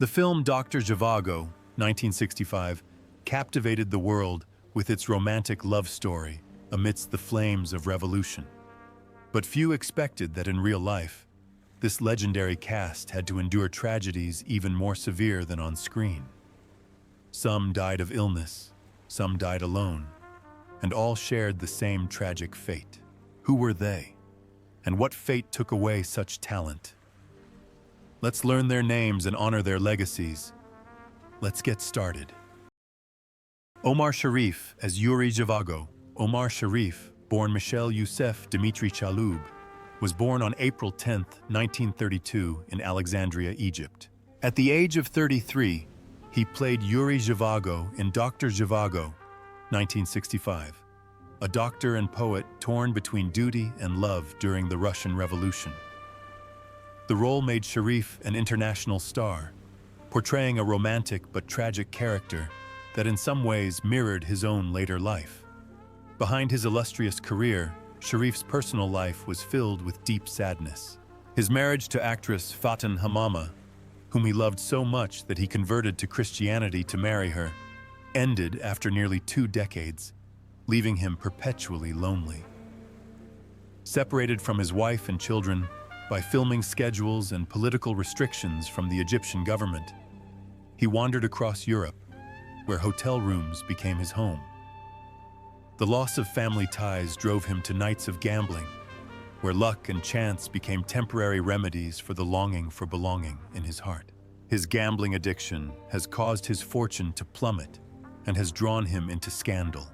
The film Doctor Zhivago, 1965, captivated the world with its romantic love story amidst the flames of revolution. But few expected that in real life, this legendary cast had to endure tragedies even more severe than on screen. Some died of illness, some died alone, and all shared the same tragic fate. Who were they? And what fate took away such talent? Let's learn their names and honor their legacies. Let's get started. Omar Sharif as Yuri Zhivago. Omar Sharif, born Michel Youssef Dimitri Chaloub, was born on April 10, 1932 in Alexandria, Egypt. At the age of 33, he played Yuri Zhivago in Doctor Zhivago, 1965, a doctor and poet torn between duty and love during the Russian Revolution. The role made Sharif an international star, portraying a romantic but tragic character that in some ways mirrored his own later life. Behind his illustrious career, Sharif's personal life was filled with deep sadness. His marriage to actress Faten Hamama, whom he loved so much that he converted to Christianity to marry her, ended after nearly 2 decades, leaving him perpetually lonely. Separated from his wife and children by filming schedules and political restrictions from the Egyptian government, he wandered across Europe, where hotel rooms became his home. The loss of family ties drove him to nights of gambling, where luck and chance became temporary remedies for the longing for belonging in his heart. His gambling addiction has caused his fortune to plummet and has drawn him into scandal.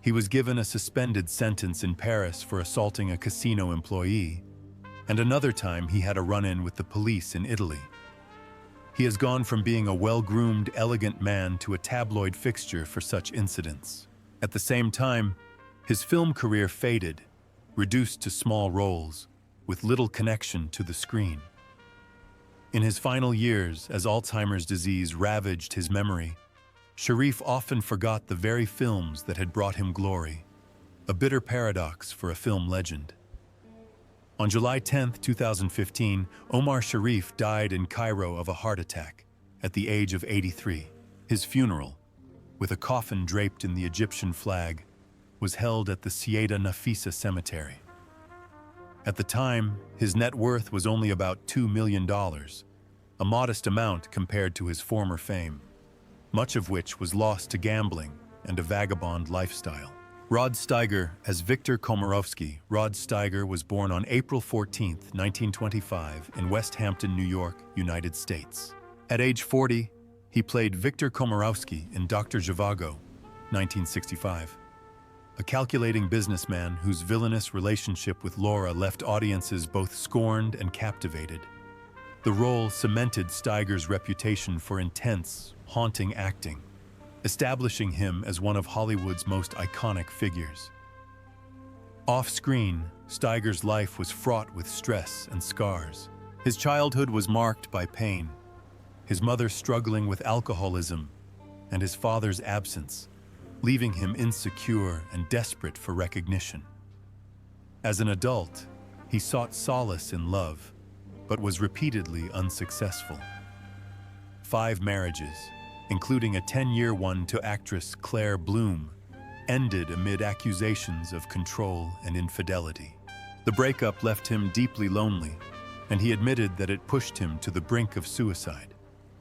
He was given a suspended sentence in Paris for assaulting a casino employee, and another time he had a run-in with the police in Italy. He has gone from being a well-groomed, elegant man to a tabloid fixture for such incidents. At the same time, his film career faded, reduced to small roles, with little connection to the screen. In his final years, as Alzheimer's disease ravaged his memory, Sharif often forgot the very films that had brought him glory, a bitter paradox for a film legend. On July 10, 2015, Omar Sharif died in Cairo of a heart attack at the age of 83. His funeral, with a coffin draped in the Egyptian flag, was held at the Ceuta Nafisa Cemetery. At the time, his net worth was only about $2 million, a modest amount compared to his former fame, much of which was lost to gambling and a vagabond lifestyle. Rod Steiger as Victor Komarovsky. Rod Steiger was born on April 14, 1925 in West Hampton, New York, United States. At age 40, he played Victor Komarovsky in Doctor Zhivago, 1965. A calculating businessman whose villainous relationship with Laura left audiences both scorned and captivated. The role cemented Steiger's reputation for intense, haunting acting, establishing him as one of Hollywood's most iconic figures. Off-screen, Steiger's life was fraught with stress and scars. His childhood was marked by pain, his mother struggling with alcoholism, and his father's absence, leaving him insecure and desperate for recognition. As an adult, he sought solace in love, but was repeatedly unsuccessful. 5 marriages, including a 10-year one to actress Claire Bloom, ended amid accusations of control and infidelity. The breakup left him deeply lonely, and he admitted that it pushed him to the brink of suicide.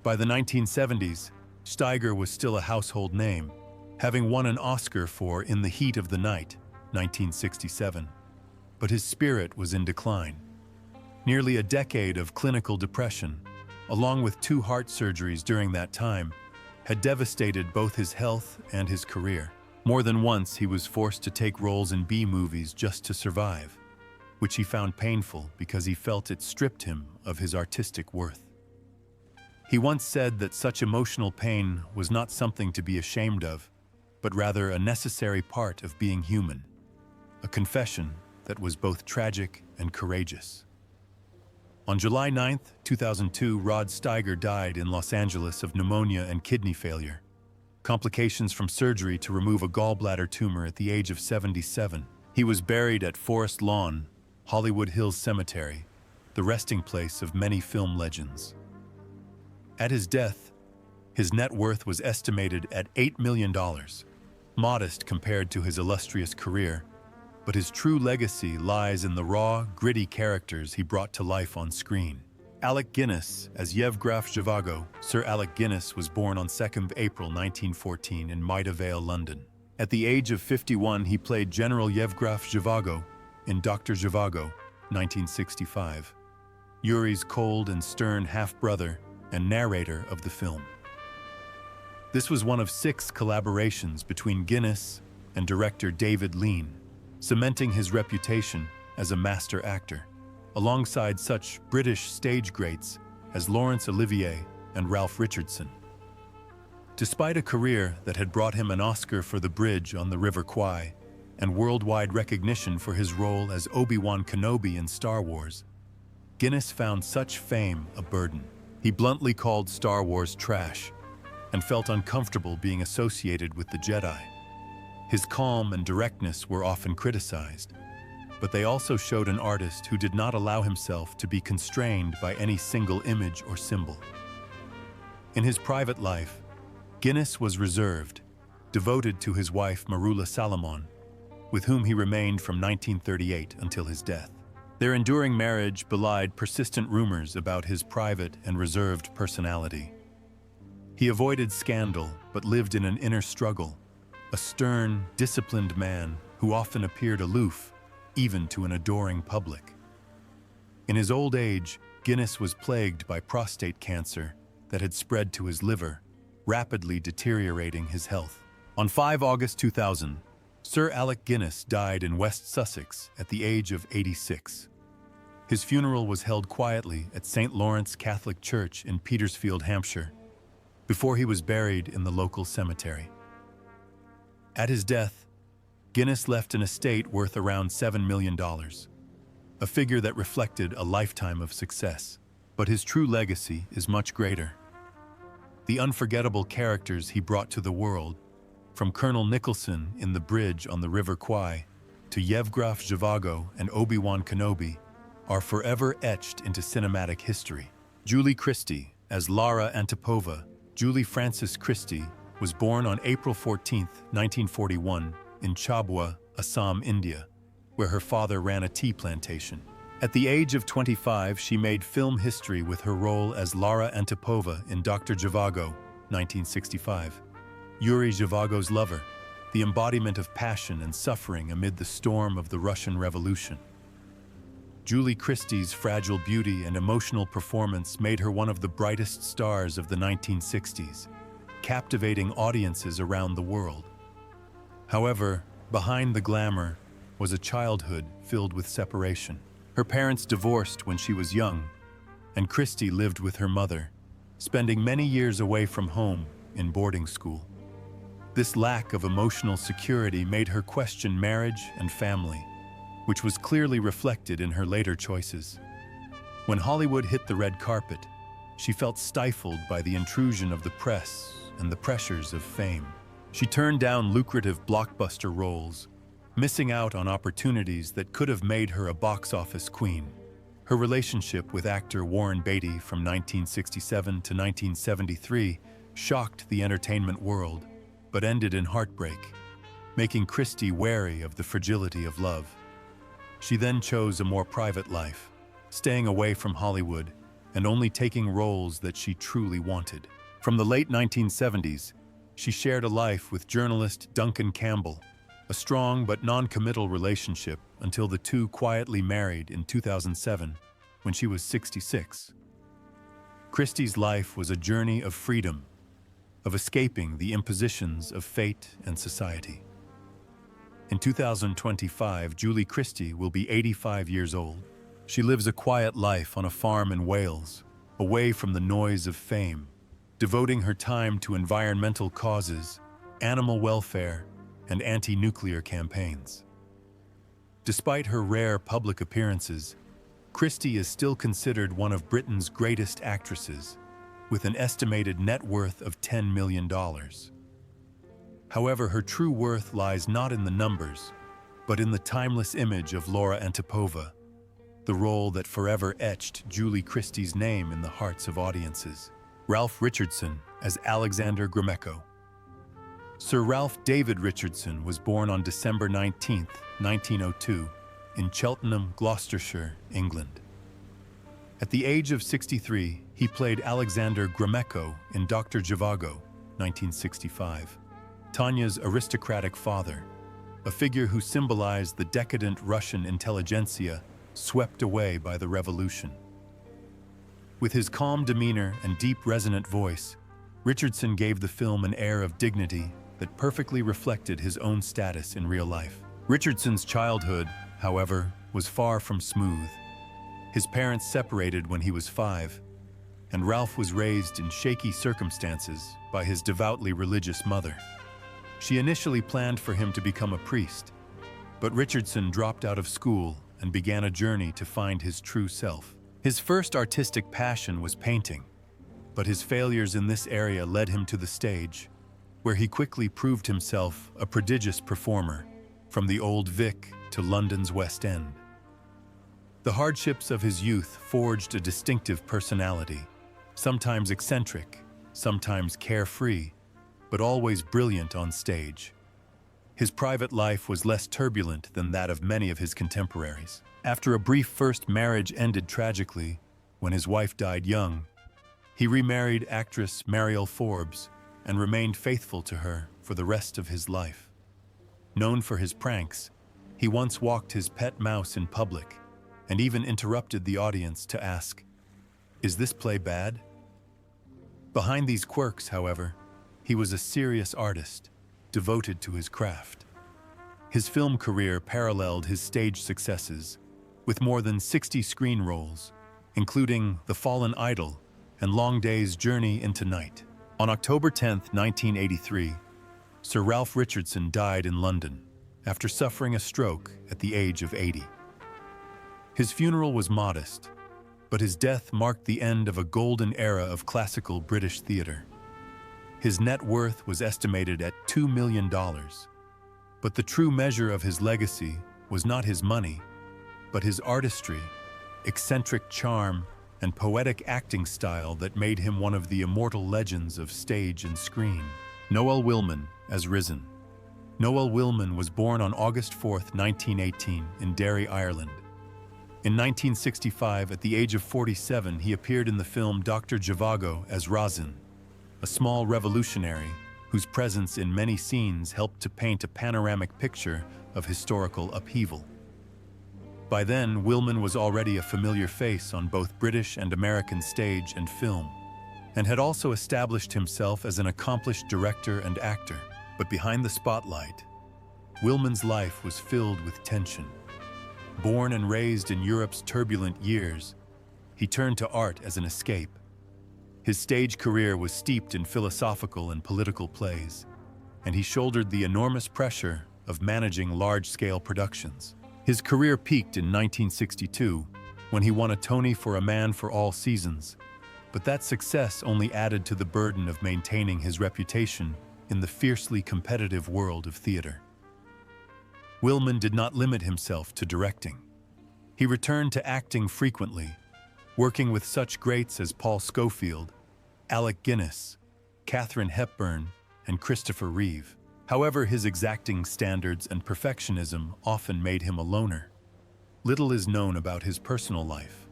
By the 1970s, Steiger was still a household name, having won an Oscar for In the Heat of the Night, 1967. But his spirit was in decline. Nearly a decade of clinical depression, along with 2 heart surgeries during that time, had devastated both his health and his career. More than once, he was forced to take roles in B-movies just to survive, which he found painful because he felt it stripped him of his artistic worth. He once said that such emotional pain was not something to be ashamed of, but rather a necessary part of being human, a confession that was both tragic and courageous. On July 9, 2002, Rod Steiger died in Los Angeles of pneumonia and kidney failure, complications from surgery to remove a gallbladder tumor at the age of 77. He was buried at Forest Lawn, Hollywood Hills Cemetery, the resting place of many film legends. At his death, his net worth was estimated at $8 million, modest compared to his illustrious career, but his true legacy lies in the raw, gritty characters he brought to life on screen. Alec Guinness as Yevgraf Zhivago. Sir Alec Guinness was born on 2nd April 1914 in Maida Vale, London. At the age of 51, he played General Yevgraf Zhivago in Doctor Zhivago, 1965, Yuri's cold and stern half-brother and narrator of the film. This was one of 6 collaborations between Guinness and director David Lean, cementing his reputation as a master actor, alongside such British stage greats as Laurence Olivier and Ralph Richardson. Despite a career that had brought him an Oscar for The Bridge on the River Kwai and worldwide recognition for his role as Obi-Wan Kenobi in Star Wars, Guinness found such fame a burden. He bluntly called Star Wars trash and felt uncomfortable being associated with the Jedi. His calm and directness were often criticized, but they also showed an artist who did not allow himself to be constrained by any single image or symbol. In his private life, Guinness was reserved, devoted to his wife Marula Salomon, with whom he remained from 1938 until his death. Their enduring marriage belied persistent rumors about his private and reserved personality. He avoided scandal but lived in an inner struggle, a stern, disciplined man who often appeared aloof, even to an adoring public. In his old age, Guinness was plagued by prostate cancer that had spread to his liver, rapidly deteriorating his health. On 5 August 2000, Sir Alec Guinness died in West Sussex at the age of 86. His funeral was held quietly at St. Lawrence Catholic Church in Petersfield, Hampshire, before he was buried in the local cemetery. At his death, Guinness left an estate worth around $7 million, a figure that reflected a lifetime of success. But his true legacy is much greater. The unforgettable characters he brought to the world, from Colonel Nicholson in The Bridge on the River Kwai to Yevgraf Zhivago and Obi-Wan Kenobi, are forever etched into cinematic history. Julie Christie as Lara Antipova. Julie Frances Christie was born on April 14, 1941, in Chabwa, Assam, India, where her father ran a tea plantation. At the age of 25, she made film history with her role as Lara Antipova in Doctor Zhivago, 1965. Yuri Zhivago's lover, the embodiment of passion and suffering amid the storm of the Russian Revolution. Julie Christie's fragile beauty and emotional performance made her one of the brightest stars of the 1960s, captivating audiences around the world. However, behind the glamour was a childhood filled with separation. Her parents divorced when she was young, and Christie lived with her mother, spending many years away from home in boarding school. This lack of emotional security made her question marriage and family, which was clearly reflected in her later choices. When Hollywood hit the red carpet, she felt stifled by the intrusion of the press and the pressures of fame. She turned down lucrative blockbuster roles, missing out on opportunities that could have made her a box office queen. Her relationship with actor Warren Beatty from 1967 to 1973 shocked the entertainment world, but ended in heartbreak, making Christie wary of the fragility of love. She then chose a more private life, staying away from Hollywood and only taking roles that she truly wanted. From the late 1970s, she shared a life with journalist Duncan Campbell, a strong but non-committal relationship until the two quietly married in 2007 when she was 66. Christie's life was a journey of freedom, of escaping the impositions of fate and society. In 2025, Julie Christie will be 85 years old. She lives a quiet life on a farm in Wales, away from the noise of fame, devoting her time to environmental causes, animal welfare, and anti-nuclear campaigns. Despite her rare public appearances, Christie is still considered one of Britain's greatest actresses, with an estimated net worth of $10 million. However, her true worth lies not in the numbers, but in the timeless image of Lara Antipova, the role that forever etched Julie Christie's name in the hearts of audiences. Ralph Richardson as Alexander Gromeko. Sir Ralph David Richardson was born on December 19, 1902, in Cheltenham, Gloucestershire, England. At the age of 63, he played Alexander Gromeko in Doctor Zhivago, 1965, Tanya's aristocratic father, a figure who symbolized the decadent Russian intelligentsia swept away by the revolution. With his calm demeanor and deep, resonant voice, Richardson gave the film an air of dignity that perfectly reflected his own status in real life. Richardson's childhood, however, was far from smooth. His parents separated when he was 5, and Ralph was raised in shaky circumstances by his devoutly religious mother. She initially planned for him to become a priest, but Richardson dropped out of school and began a journey to find his true self. His first artistic passion was painting, but his failures in this area led him to the stage, where he quickly proved himself a prodigious performer, from the Old Vic to London's West End. The hardships of his youth forged a distinctive personality, sometimes eccentric, sometimes carefree, but always brilliant on stage. His private life was less turbulent than that of many of his contemporaries. After a brief first marriage ended tragically, when his wife died young, he remarried actress Mariel Forbes and remained faithful to her for the rest of his life. Known for his pranks, he once walked his pet mouse in public and even interrupted the audience to ask, "Is this play bad?" Behind these quirks, however, he was a serious artist, devoted to his craft. His film career paralleled his stage successes, with more than 60 screen roles, including The Fallen Idol and Long Day's Journey into Night. On October 10, 1983, Sir Ralph Richardson died in London after suffering a stroke at the age of 80. His funeral was modest, but his death marked the end of a golden era of classical British theatre. His net worth was estimated at $2 million, but the true measure of his legacy was not his money, but his artistry, eccentric charm, and poetic acting style that made him one of the immortal legends of stage and screen. Noel Willman as Risen. Noel Willman was born on August 4, 1918, in Derry, Ireland. In 1965, at the age of 47, he appeared in the film Doctor Zhivago as Razin, a small revolutionary whose presence in many scenes helped to paint a panoramic picture of historical upheaval. By then, Willman was already a familiar face on both British and American stage and film, and had also established himself as an accomplished director and actor. But behind the spotlight, Willman's life was filled with tension. Born and raised in Europe's turbulent years, he turned to art as an escape. His stage career was steeped in philosophical and political plays, and he shouldered the enormous pressure of managing large-scale productions. His career peaked in 1962, when he won a Tony for A Man for All Seasons, but that success only added to the burden of maintaining his reputation in the fiercely competitive world of theater. Willman did not limit himself to directing. He returned to acting frequently, working with such greats as Paul Scofield, Alec Guinness, Katharine Hepburn, and Christopher Reeve. However, his exacting standards and perfectionism often made him a loner. Little is known about his personal life,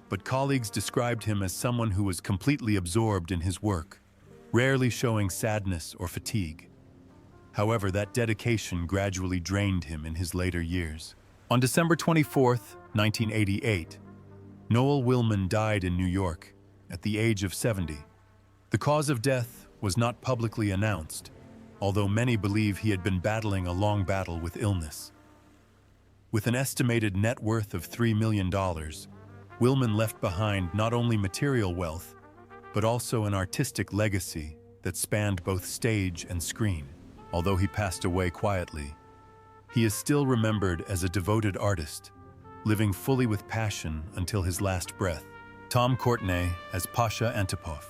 but colleagues described him as someone who was completely absorbed in his work, rarely showing sadness or fatigue. However, that dedication gradually drained him in his later years. On December 24, 1988, Noel Willman died in New York at the age of 70. The cause of death was not publicly announced, although many believe he had been battling a long battle with illness. With an estimated net worth of $3 million, Willman left behind not only material wealth, but also an artistic legacy that spanned both stage and screen. Although he passed away quietly, he is still remembered as a devoted artist, living fully with passion until his last breath. Tom Courtenay as Pasha Antipov.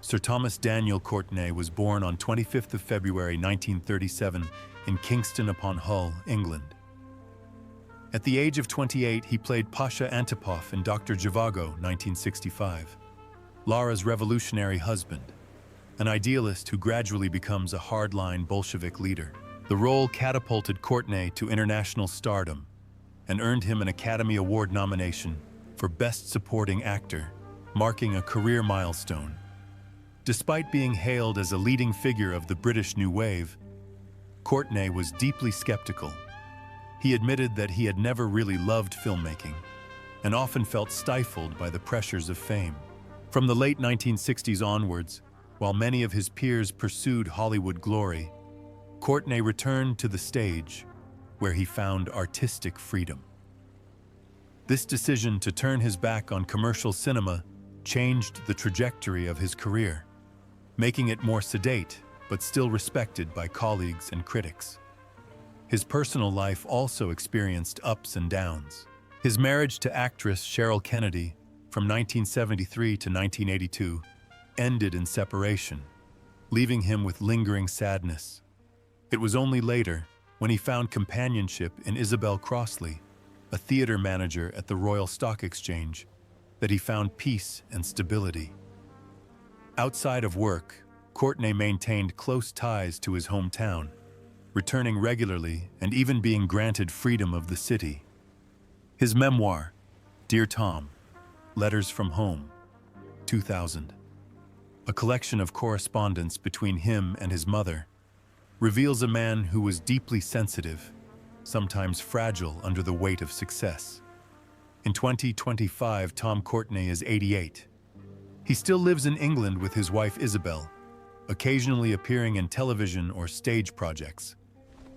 Sir Thomas Daniel Courtenay was born on 25th of February 1937 in Kingston upon Hull, England. At the age of 28, he played Pasha Antipov in Doctor Zhivago, 1965. Lara's revolutionary husband, an idealist who gradually becomes a hardline Bolshevik leader. The role catapulted Courtney to international stardom and earned him an Academy Award nomination for Best Supporting Actor, marking a career milestone. Despite being hailed as a leading figure of the British New Wave, Courtney was deeply skeptical. He admitted that he had never really loved filmmaking and often felt stifled by the pressures of fame. From the late 1960s onwards, while many of his peers pursued Hollywood glory, Courtney returned to the stage, where he found artistic freedom. This decision to turn his back on commercial cinema changed the trajectory of his career, making it more sedate but still respected by colleagues and critics. His personal life also experienced ups and downs. His marriage to actress Cheryl Kennedy from 1973 to 1982 ended in separation, leaving him with lingering sadness. It was only later, when he found companionship in Isabel Crossley, a theater manager at the Royal Stock Exchange, that he found peace and stability. Outside of work, Courtney maintained close ties to his hometown, returning regularly and even being granted freedom of the city. His memoir, Dear Tom, Letters from Home, 2000, a collection of correspondence between him and his mother, reveals a man who was deeply sensitive, sometimes fragile under the weight of success. In 2025, Tom Courtney is 88. He still lives in England with his wife Isabel, occasionally appearing in television or stage projects,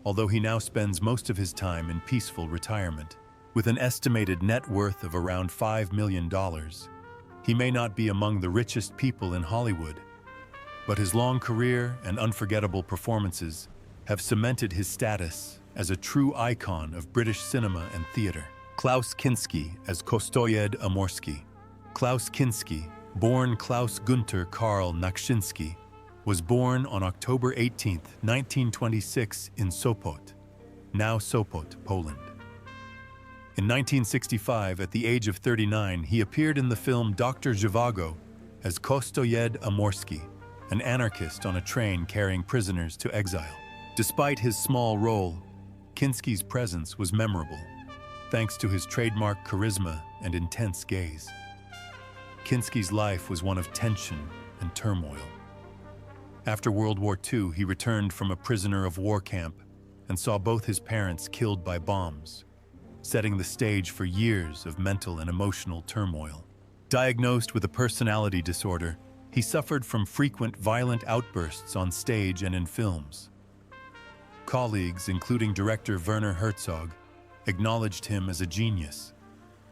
although he now spends most of his time in peaceful retirement. With an estimated net worth of around $5 million, he may not be among the richest people in Hollywood, but his long career and unforgettable performances have cemented his status as a true icon of British cinema and theater. Klaus Kinski as Kostoyed Amorsky. Klaus Kinski, born Klaus Günther Karl Nakszynski, was born on October 18, 1926 in Sopot, now Sopot, Poland. In 1965, at the age of 39, he appeared in the film Doctor Zhivago as Kostoyed Amorsky, an anarchist on a train carrying prisoners to exile. Despite his small role, Kinski's presence was memorable, thanks to his trademark charisma and intense gaze. Kinski's life was one of tension and turmoil. After World War II, he returned from a prisoner of war camp and saw both his parents killed by bombs, setting the stage for years of mental and emotional turmoil. Diagnosed with a personality disorder, he suffered from frequent violent outbursts on stage and in films. Colleagues, including director Werner Herzog, acknowledged him as a genius,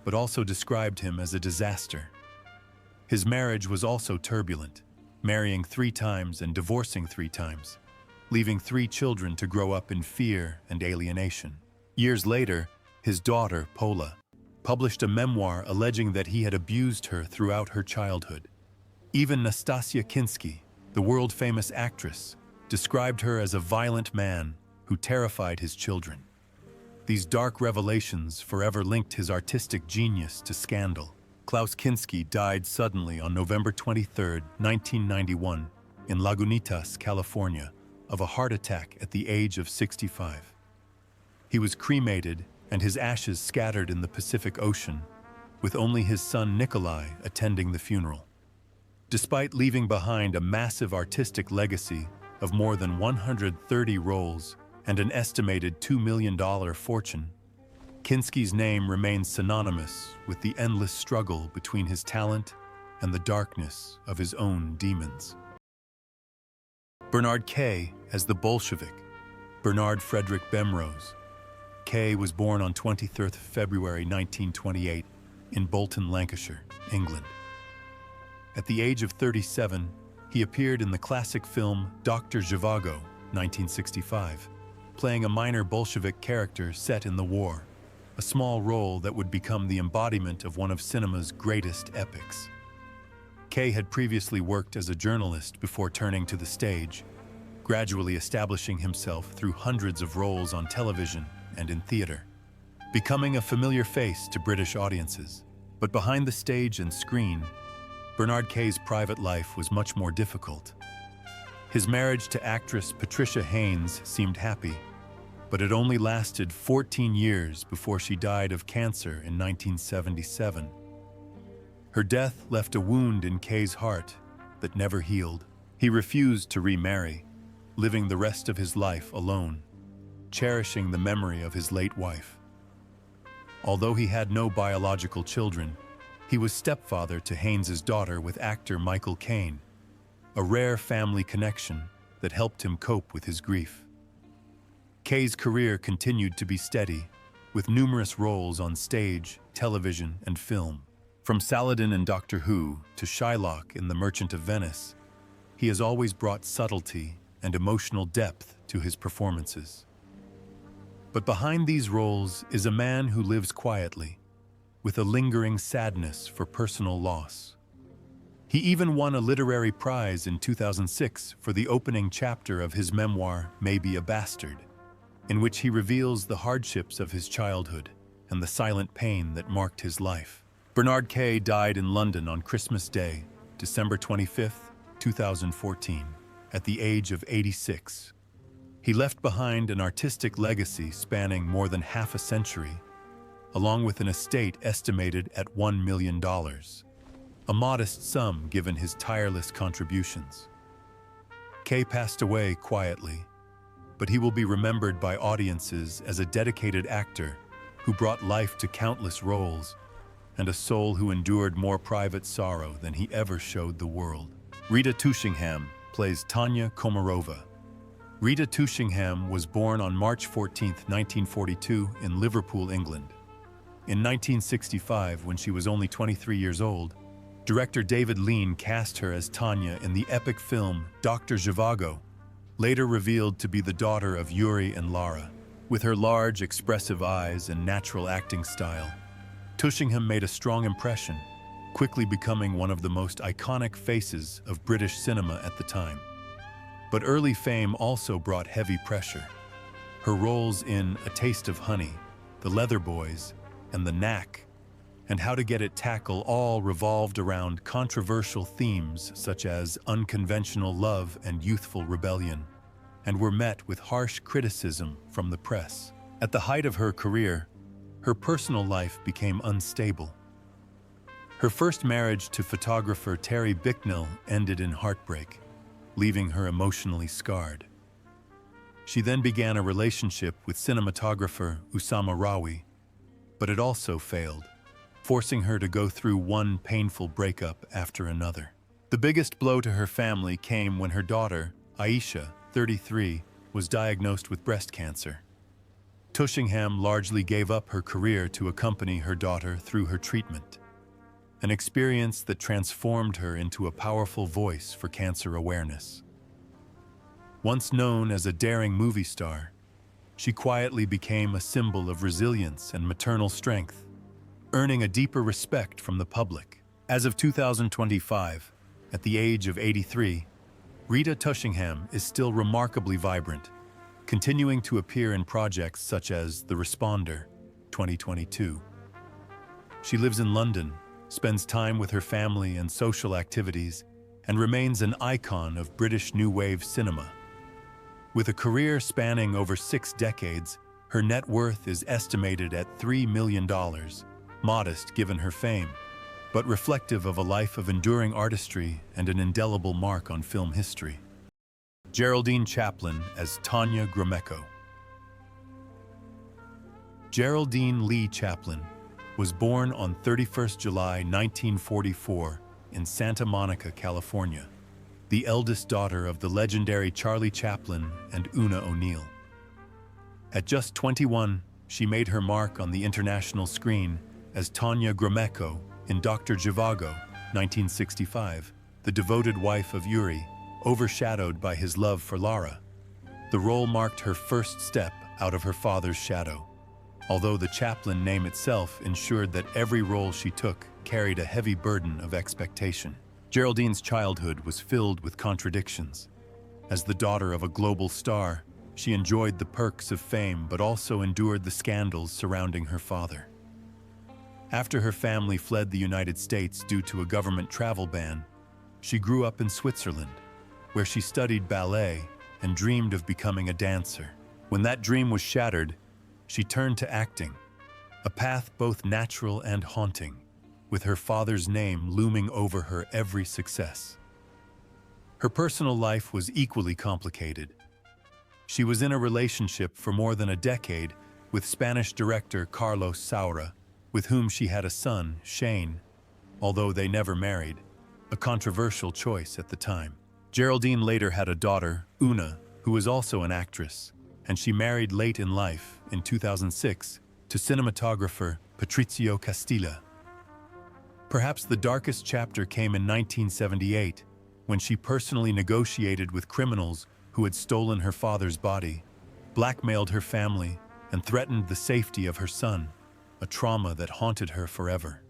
but also described him as a disaster. His marriage was also turbulent, marrying 3 times and divorcing 3 times, leaving 3 children to grow up in fear and alienation. Years later, his daughter, Pola, published a memoir alleging that he had abused her throughout her childhood. Even Nastasia Kinski, the world-famous actress, described her as a violent man who terrified his children. These dark revelations forever linked his artistic genius to scandal. Klaus Kinski died suddenly on November 23, 1991, in Lagunitas, California, of a heart attack at the age of 65. He was cremated and his ashes scattered in the Pacific Ocean, with only his son Nikolai attending the funeral. Despite leaving behind a massive artistic legacy of more than 130 roles and an estimated $2 million fortune, Kinski's name remains synonymous with the endless struggle between his talent and the darkness of his own demons. Bernard Kay as the Bolshevik. Bernard Frederick Bemrose. Kay was born on 23 February 1928 in Bolton, Lancashire, England. At the age of 37, he appeared in the classic film Doctor Zhivago, 1965, playing a minor Bolshevik character set in the war, a small role that would become the embodiment of one of cinema's greatest epics. Kay had previously worked as a journalist before turning to the stage, gradually establishing himself through hundreds of roles on television and in theater, becoming a familiar face to British audiences. But behind the stage and screen, Bernard Kay's private life was much more difficult. His marriage to actress Patricia Haynes seemed happy, but it only lasted 14 years before she died of cancer in 1977. Her death left a wound in Kay's heart that never healed. He refused to remarry, living the rest of his life alone, cherishing the memory of his late wife. Although he had no biological children, he was stepfather to Haynes's daughter with actor Michael Caine, a rare family connection that helped him cope with his grief. Kay's career continued to be steady, with numerous roles on stage, television, and film. From Saladin in Doctor Who to Shylock in The Merchant of Venice, he has always brought subtlety and emotional depth to his performances. But behind these roles is a man who lives quietly, with a lingering sadness for personal loss. He even won a literary prize in 2006 for the opening chapter of his memoir, Maybe a Bastard, in which he reveals the hardships of his childhood and the silent pain that marked his life. Bernard Kay died in London on Christmas Day, December 25, 2014, at the age of 86. He left behind an artistic legacy spanning more than half a century, along with an estate estimated at $1 million, a modest sum given his tireless contributions. Kay passed away quietly, but he will be remembered by audiences as a dedicated actor who brought life to countless roles and a soul who endured more private sorrow than he ever showed the world. Rita Tushingham plays Tanya Komarova. Rita Tushingham was born on March 14, 1942 in Liverpool, England. In 1965, when she was only 23 years old, director David Lean cast her as Tanya in the epic film Doctor Zhivago, later revealed to be the daughter of Yuri and Lara. With her large, expressive eyes and natural acting style, Tushingham made a strong impression, quickly becoming one of the most iconic faces of British cinema at the time. But early fame also brought heavy pressure. Her roles in A Taste of Honey, The Leather Boys, and The Knack, and How to Get It Tackle all revolved around controversial themes such as unconventional love and youthful rebellion, and were met with harsh criticism from the press. At the height of her career, her personal life became unstable. Her first marriage to photographer Terry Bicknell ended in heartbreak, leaving her emotionally scarred. She then began a relationship with cinematographer Usama Rawi, but it also failed, forcing her to go through one painful breakup after another. The biggest blow to her family came when her daughter, Aisha, 33, was diagnosed with breast cancer. Tushingham largely gave up her career to accompany her daughter through her treatment, an experience that transformed her into a powerful voice for cancer awareness. Once known as a daring movie star, she quietly became a symbol of resilience and maternal strength, earning a deeper respect from the public. As of 2025, at the age of 83, Rita Tushingham is still remarkably vibrant, continuing to appear in projects such as The Responder, 2022. She lives in London, spends time with her family and social activities, and remains an icon of British New Wave cinema. With a career spanning over 6 decades, her net worth is estimated at $3 million, modest given her fame, but reflective of a life of enduring artistry and an indelible mark on film history. Geraldine Chaplin as Tanya Gromeko. Geraldine Lee Chaplin was born on 31st July 1944 in Santa Monica, California, the eldest daughter of the legendary Charlie Chaplin and Una O'Neill. At just 21, she made her mark on the international screen as Tanya Gromeko in Doctor Zhivago, 1965, the devoted wife of Yuri, overshadowed by his love for Lara. The role marked her first step out of her father's shadow, although the Chaplin name itself ensured that every role she took carried a heavy burden of expectation. Geraldine's childhood was filled with contradictions. As the daughter of a global star, she enjoyed the perks of fame but also endured the scandals surrounding her father. After her family fled the United States due to a government travel ban, she grew up in Switzerland, where she studied ballet and dreamed of becoming a dancer. When that dream was shattered, she turned to acting, a path both natural and haunting, with her father's name looming over her every success. Her personal life was equally complicated. She was in a relationship for more than a decade with Spanish director Carlos Saura, with whom she had a son, Shane, although they never married, a controversial choice at the time. Geraldine later had a daughter, Una, who was also an actress, and she married late in life, in 2006, to cinematographer Patricio Castilla. Perhaps the darkest chapter came in 1978, when she personally negotiated with criminals who had stolen her father's body, blackmailed her family, and threatened the safety of her son, a trauma that haunted her forever.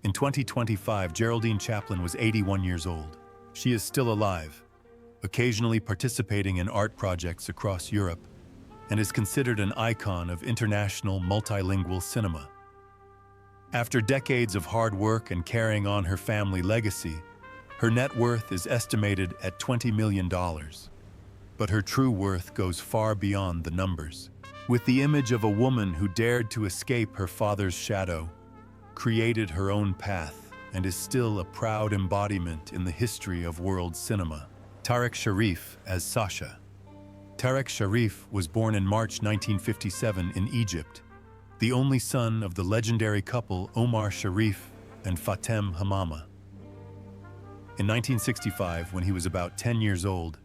In 2025, Geraldine Chaplin was 81 years old. She is still alive, occasionally participating in art projects across Europe, and is considered an icon of international multilingual cinema. After decades of hard work and carrying on her family legacy, her net worth is estimated at $20 million. But her true worth goes far beyond the numbers. With the image of a woman who dared to escape her father's shadow, created her own path, and is still a proud embodiment in the history of world cinema. Tarek Sharif as Sasha. Tarek Sharif was born in March 1957 in Egypt, the only son of the legendary couple Omar Sharif and Fatem Hamama. In 1965, when he was about 10 years old,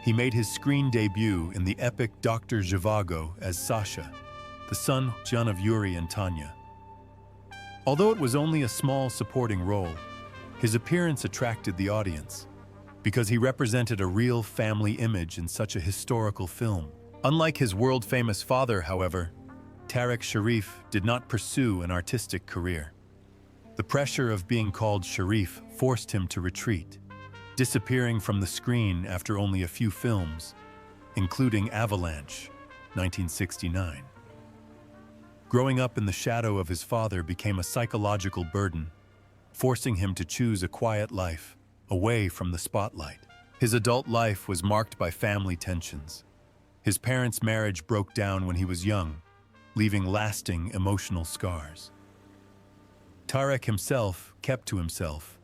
he made his screen debut in the epic Doctor Zhivago as Sasha, the son of Yuri and Tanya. Although it was only a small supporting role, his appearance attracted the audience because he represented a real family image in such a historical film. Unlike his world-famous father, however, Tarek Sharif did not pursue an artistic career. The pressure of being called Sharif forced him to retreat, disappearing from the screen after only a few films, including Avalanche, 1969. Growing up in the shadow of his father became a psychological burden, forcing him to choose a quiet life, away from the spotlight. His adult life was marked by family tensions. His parents' marriage broke down when he was young, leaving lasting emotional scars. Tarek himself kept to himself,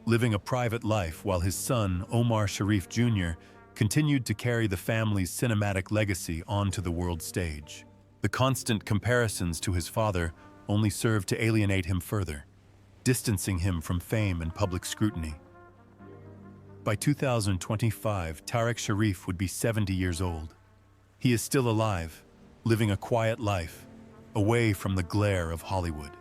living a private life while his son, Omar Sharif Jr., continued to carry the family's cinematic legacy onto the world stage. The constant comparisons to his father only served to alienate him further, distancing him from fame and public scrutiny. By 2025, Tarek Sharif would be 70 years old. He is still alive, living a quiet life, away from the glare of Hollywood.